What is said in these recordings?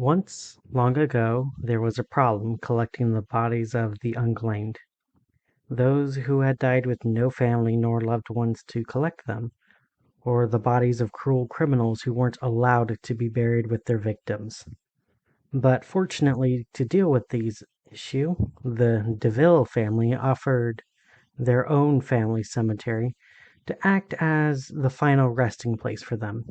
Once, long ago, there was a problem collecting the bodies of the unclaimed, those who had died with no family nor loved ones to collect them, or the bodies of cruel criminals who weren't allowed to be buried with their victims. But fortunately, to deal with these issue, the Ville family offered their own family cemetery to act as the final resting place for them.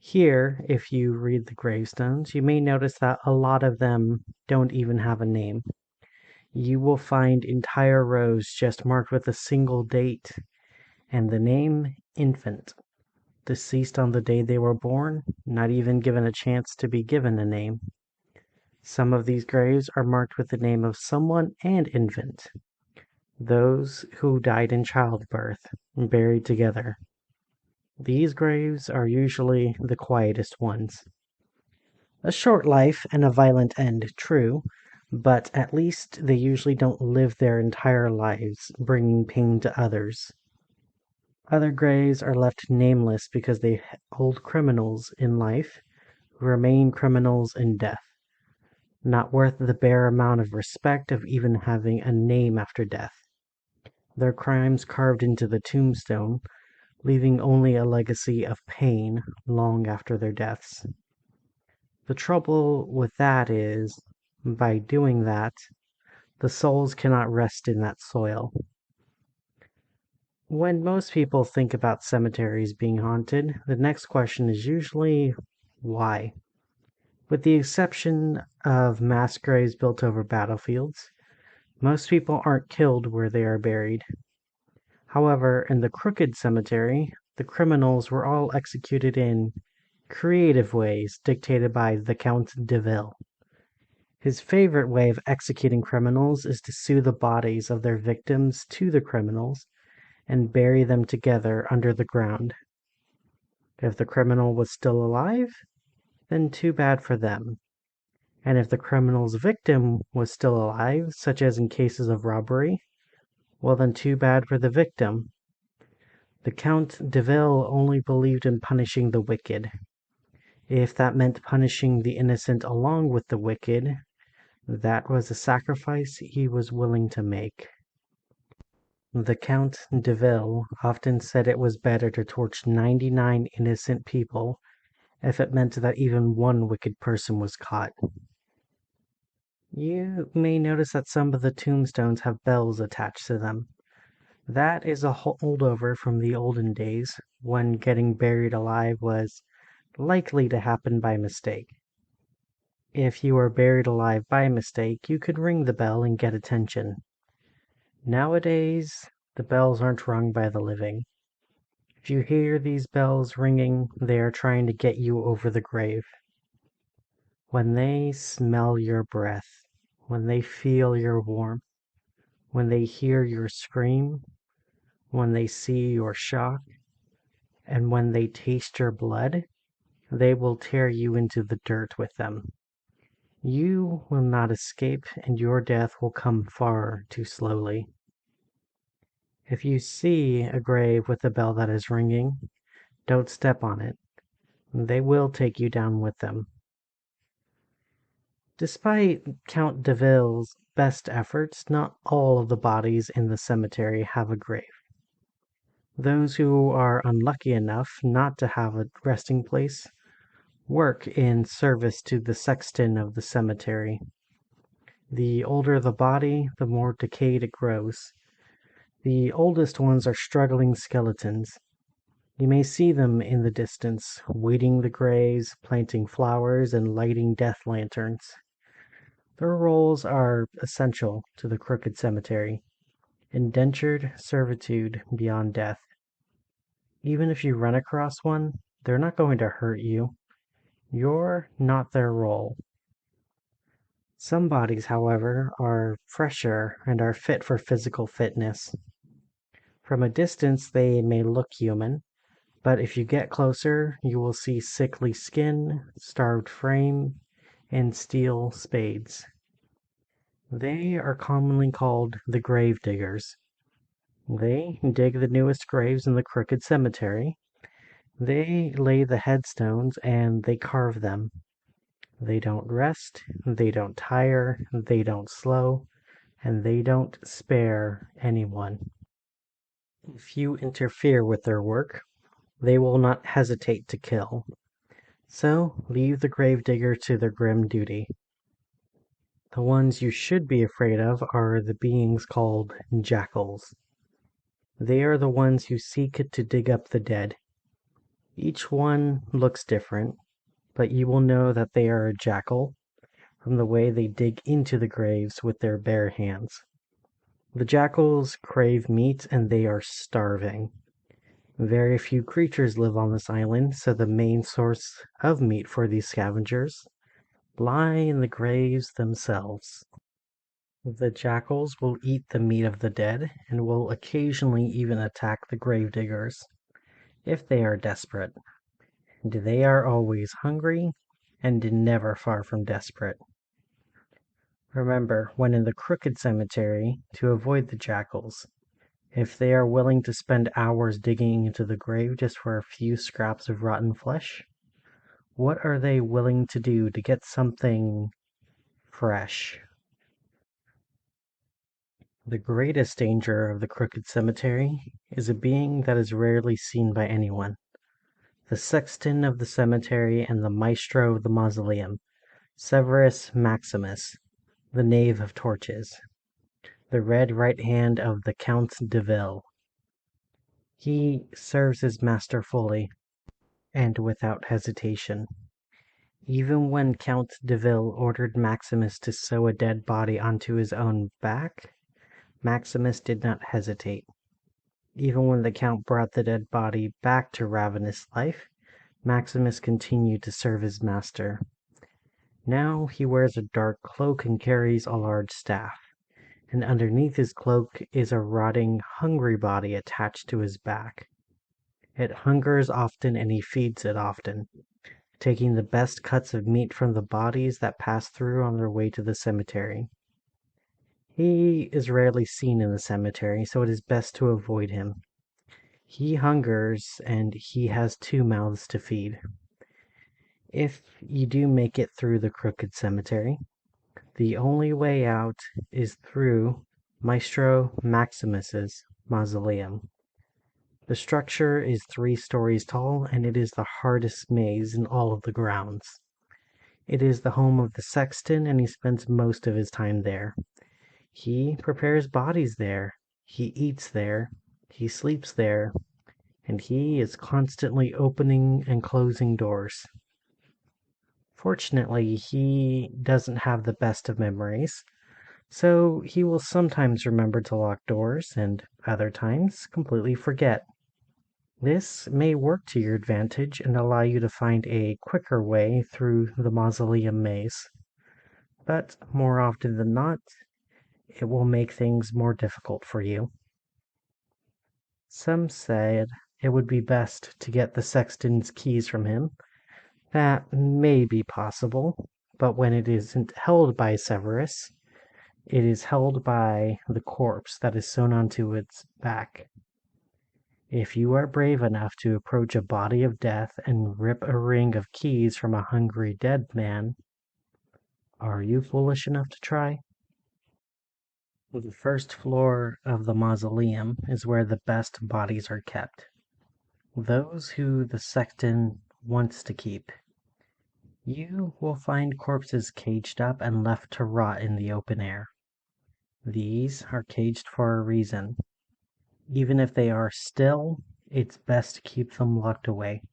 Here, if you read the gravestones, you may notice that a lot of them don't even have a name. You will find entire rows just marked with a single date and the name infant, deceased on the day they were born, not even given a chance to be given a name. Some of these graves are marked with the name of someone and infant, those who died in childbirth, buried together. These graves are usually the quietest ones. A short life and a violent end, true, but at least they usually don't live their entire lives bringing pain to others. Other graves are left nameless because they hold criminals in life who remain criminals in death, not worth the bare amount of respect of even having a name after death. Their crimes carved into the tombstone, leaving only a legacy of pain long after their deaths. The trouble with that is, by doing that, the souls cannot rest in that soil. When most people think about cemeteries being haunted, the next question is usually why? With the exception of mass graves built over battlefields, most people aren't killed where they are buried. However, in the Crooked Cemetery, the criminals were all executed in creative ways dictated by the Count de Ville. His favorite way of executing criminals is to sew the bodies of their victims to the criminals and bury them together under the ground. If the criminal was still alive, then too bad for them. And if the criminal's victim was still alive, such as in cases of robbery, well then too bad for the victim. The Count de Ville only believed in punishing the wicked. If that meant punishing the innocent along with the wicked, that was a sacrifice he was willing to make. The Count de Ville often said it was better to torch 99 innocent people if it meant that even one wicked person was caught. You may notice that some of the tombstones have bells attached to them. That is a holdover from the olden days when getting buried alive was likely to happen by mistake. If you were buried alive by mistake, you could ring the bell and get attention. Nowadays, the bells aren't rung by the living. If you hear these bells ringing, they are trying to get you over the grave. When they smell your breath, when they feel your warmth, when they hear your scream, when they see your shock, and when they taste your blood, they will tear you into the dirt with them. You will not escape, and your death will come far too slowly. If you see a grave with a bell that is ringing, don't step on it. They will take you down with them. Despite Count de Ville's best efforts, not all of the bodies in the cemetery have a grave. Those who are unlucky enough not to have a resting place work in service to the sexton of the cemetery. The older the body, the more decayed it grows. The oldest ones are struggling skeletons. You may see them in the distance, weeding the graves, planting flowers, and lighting death lanterns. Their roles are essential to the Crooked Cemetery, indentured servitude beyond death. Even if you run across one, they're not going to hurt you. You're not their role. Some bodies, however, are fresher and are fit for physical fitness. From a distance, they may look human, but if you get closer, you will see sickly skin, starved frame, and steel spades. They are commonly called the grave diggers. They dig the newest graves in the Crooked Cemetery. They lay the headstones and they carve them. They don't rest, they don't tire, they don't slow, and they don't spare anyone. If you interfere with their work, they will not hesitate to kill. So leave the gravedigger to their grim duty. The ones you should be afraid of are the beings called jackals. They are the ones who seek to dig up the dead. Each one looks different, but you will know that they are a jackal from the way they dig into the graves with their bare hands. The jackals crave meat and they are starving. Very few creatures live on this island, so the main source of meat for these scavengers lie in the graves themselves. The jackals will eat the meat of the dead and will occasionally even attack the gravediggers if they are desperate. And they are always hungry and never far from desperate. Remember, when in the crooked cemetery, to avoid the jackals. If they are willing to spend hours digging into the grave just for a few scraps of rotten flesh, what are they willing to do to get something fresh? The greatest danger of the crooked cemetery is a being that is rarely seen by anyone. The sexton of the cemetery and the maestro of the mausoleum, Severus Maximus, the knave of torches, the red right hand of the Count de Ville. He serves his master fully and without hesitation. Even when Count de Ville ordered Maximus to sew a dead body onto his own back, Maximus did not hesitate. Even when the Count brought the dead body back to ravenous life, Maximus continued to serve his master. Now he wears a dark cloak and carries a large staff, and underneath his cloak is a rotting, hungry body attached to his back. It hungers often and he feeds it often, taking the best cuts of meat from the bodies that pass through on their way to the cemetery. He is rarely seen in the cemetery, so it is best to avoid him. He hungers, and he has two mouths to feed. If you do make it through the crooked cemetery, the only way out is through Maestro Maximus's Mausoleum. The structure is 3 stories tall, and it is the hardest maze in all of the grounds. It is the home of the sexton, and he spends most of his time there. He prepares bodies there, he eats there, he sleeps there, and he is constantly opening and closing doors. Fortunately, he doesn't have the best of memories, so he will sometimes remember to lock doors and other times completely forget. This may work to your advantage and allow you to find a quicker way through the mausoleum maze, but more often than not, it will make things more difficult for you. Some said it would be best to get the sexton's keys from him. That may be possible, but when it isn't held by Severus, it is held by the corpse that is sewn onto its back. If you are brave enough to approach a body of death and rip a ring of keys from a hungry dead man, are you foolish enough to try? The first floor of the mausoleum is where the best bodies are kept. Those who the sexton wants to keep. You will find corpses caged up and left to rot in the open air. These are caged for a reason. Even if they are still, it's best to keep them locked away.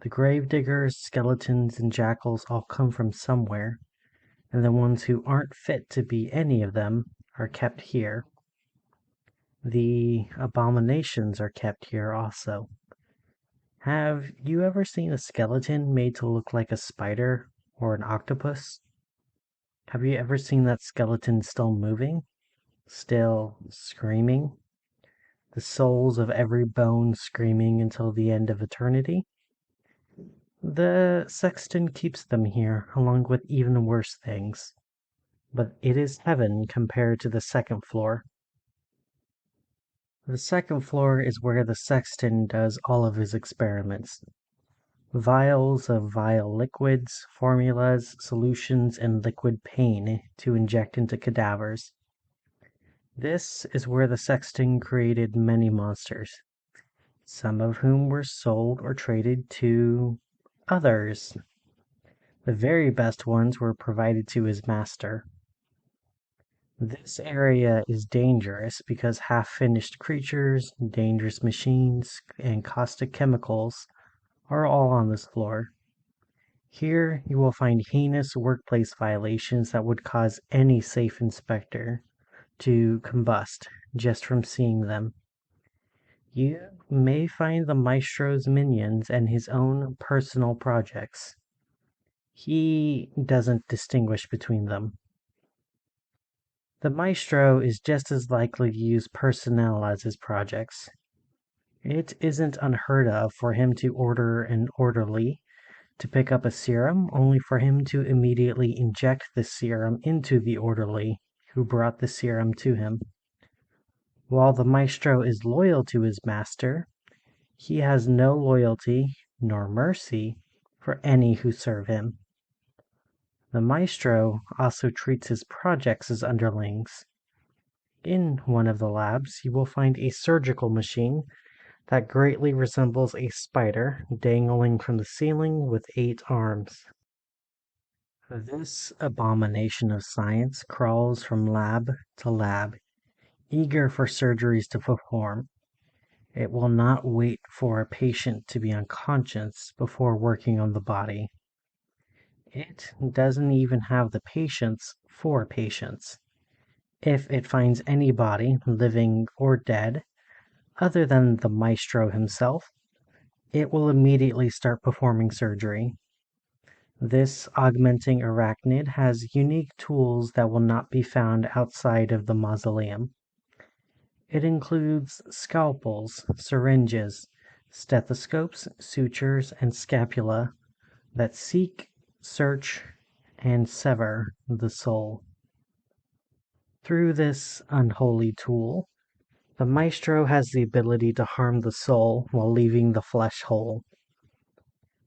The gravediggers, skeletons, and jackals all come from somewhere, and the ones who aren't fit to be any of them are kept here. The abominations are kept here also. Have you ever seen a skeleton made to look like a spider or an octopus? Have you ever seen that skeleton still moving? Still screaming? The souls of every bone screaming until the end of eternity? The sexton keeps them here, along with even worse things. But it is heaven compared to the second floor. The second floor is where the sexton does all of his experiments. vials of vile liquids, formulas, solutions, and liquid pain to inject into cadavers. This is where the sexton created many monsters, some of whom were sold or traded to others. The very best ones were provided to his master. This area is dangerous because half-finished creatures, dangerous machines, and caustic chemicals are all on this floor. Here you will find heinous workplace violations that would cause any safe inspector to combust just from seeing them. You may find the Maestro's minions and his own personal projects. He doesn't distinguish between them. The Maestro is just as likely to use personnel as his projects. It isn't unheard of for him to order an orderly to pick up a serum, only for him to immediately inject the serum into the orderly who brought the serum to him. While the Maestro is loyal to his master, he has no loyalty nor mercy for any who serve him. The Maestro also treats his projects as underlings. In one of the labs, you will find a surgical machine that greatly resembles a spider dangling from the ceiling with 8 arms. This abomination of science crawls from lab to lab, eager for surgeries to perform. It will not wait for a patient to be unconscious before working on the body. It doesn't even have the patience for patients. If it finds anybody, living or dead, other than the Maestro himself, it will immediately start performing surgery. This augmenting arachnid has unique tools that will not be found outside of the mausoleum. It includes scalpels, syringes, stethoscopes, sutures, and scapula that seek, search, and sever the soul. Through this unholy tool, the Maestro has the ability to harm the soul while leaving the flesh whole.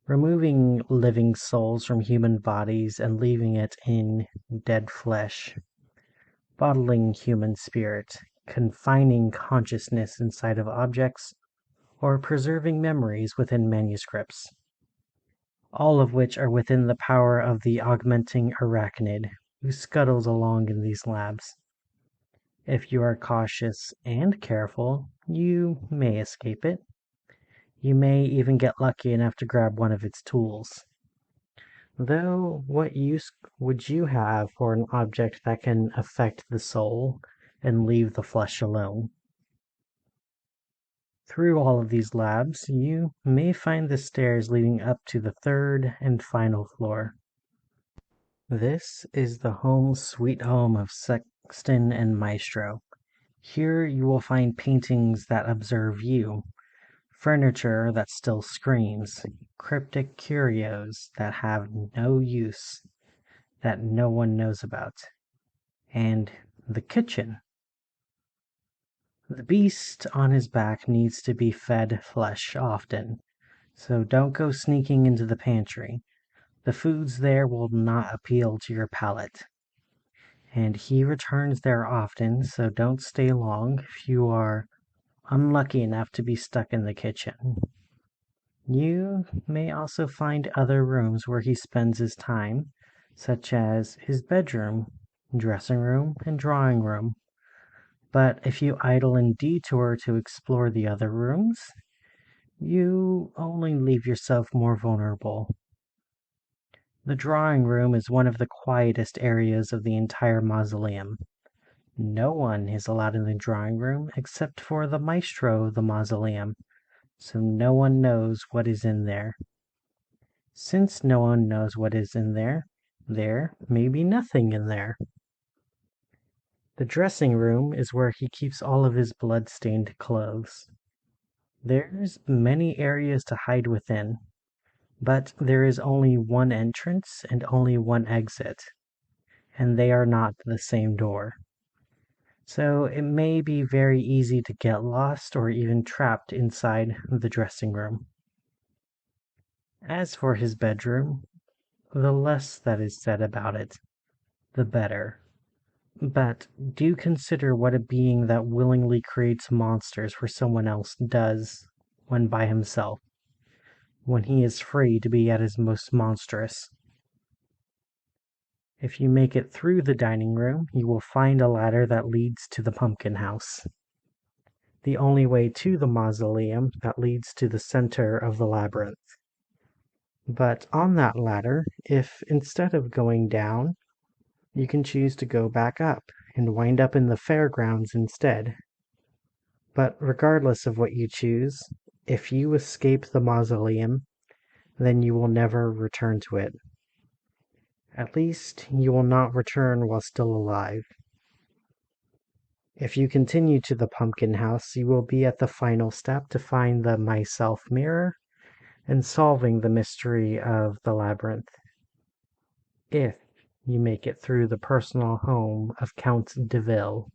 Removing living souls from human bodies and leaving it in dead flesh, bottling human spirit, confining consciousness inside of objects, or preserving memories within manuscripts, all of which are within the power of the augmenting arachnid who scuttles along in these labs. If you are cautious and careful, you may escape it. You may even get lucky enough to grab one of its tools. Though, what use would you have for an object that can affect the soul and leave the flesh alone? Through all of these labs, you may find the stairs leading up to the third and final floor. This is the home sweet home of Sexton and Maestro. Here you will find paintings that observe you, furniture that still screams, cryptic curios that have no use, that no one knows about, and the kitchen. The beast on his back needs to be fed flesh often, so don't go sneaking into the pantry. The foods there will not appeal to your palate. And he returns there often, so don't stay long if you are unlucky enough to be stuck in the kitchen. You may also find other rooms where he spends his time, such as his bedroom, dressing room, and drawing room. But if you idle and detour to explore the other rooms, you only leave yourself more vulnerable. The drawing room is one of the quietest areas of the entire mausoleum. No one is allowed in the drawing room except for the Maestro of the mausoleum, so no one knows what is in there. Since no one knows what is in there, there may be nothing in there. The dressing room is where he keeps all of his blood-stained clothes. There's many areas to hide within, but there is only one entrance and only one exit, and they are not the same door. So it may be very easy to get lost or even trapped inside the dressing room. As for his bedroom, the less that is said about it, the better. But do consider what a being that willingly creates monsters for someone else does when by himself, when he is free to be at his most monstrous. If you make it through the dining room, you will find a ladder that leads to the pumpkin house. The only way to the mausoleum that leads to the center of the labyrinth. But on that ladder, if instead of going down, you can choose to go back up and wind up in the fairgrounds instead. But regardless of what you choose, if you escape the mausoleum, then you will never return to it. At least, you will not return while still alive. If you continue to the pumpkin house, you will be at the final step to find the myself mirror and solving the mystery of the labyrinth. If you make it through the personal home of Count de Ville.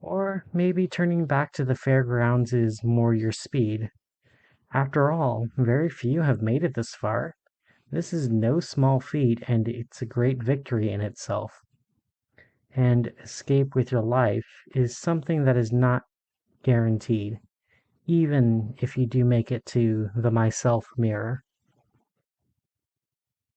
Or maybe turning back to the fairgrounds is more your speed. After all, very few have made it this far. This is no small feat, and it's a great victory in itself. And escape with your life is something that is not guaranteed, even if you do make it to the myself mirror.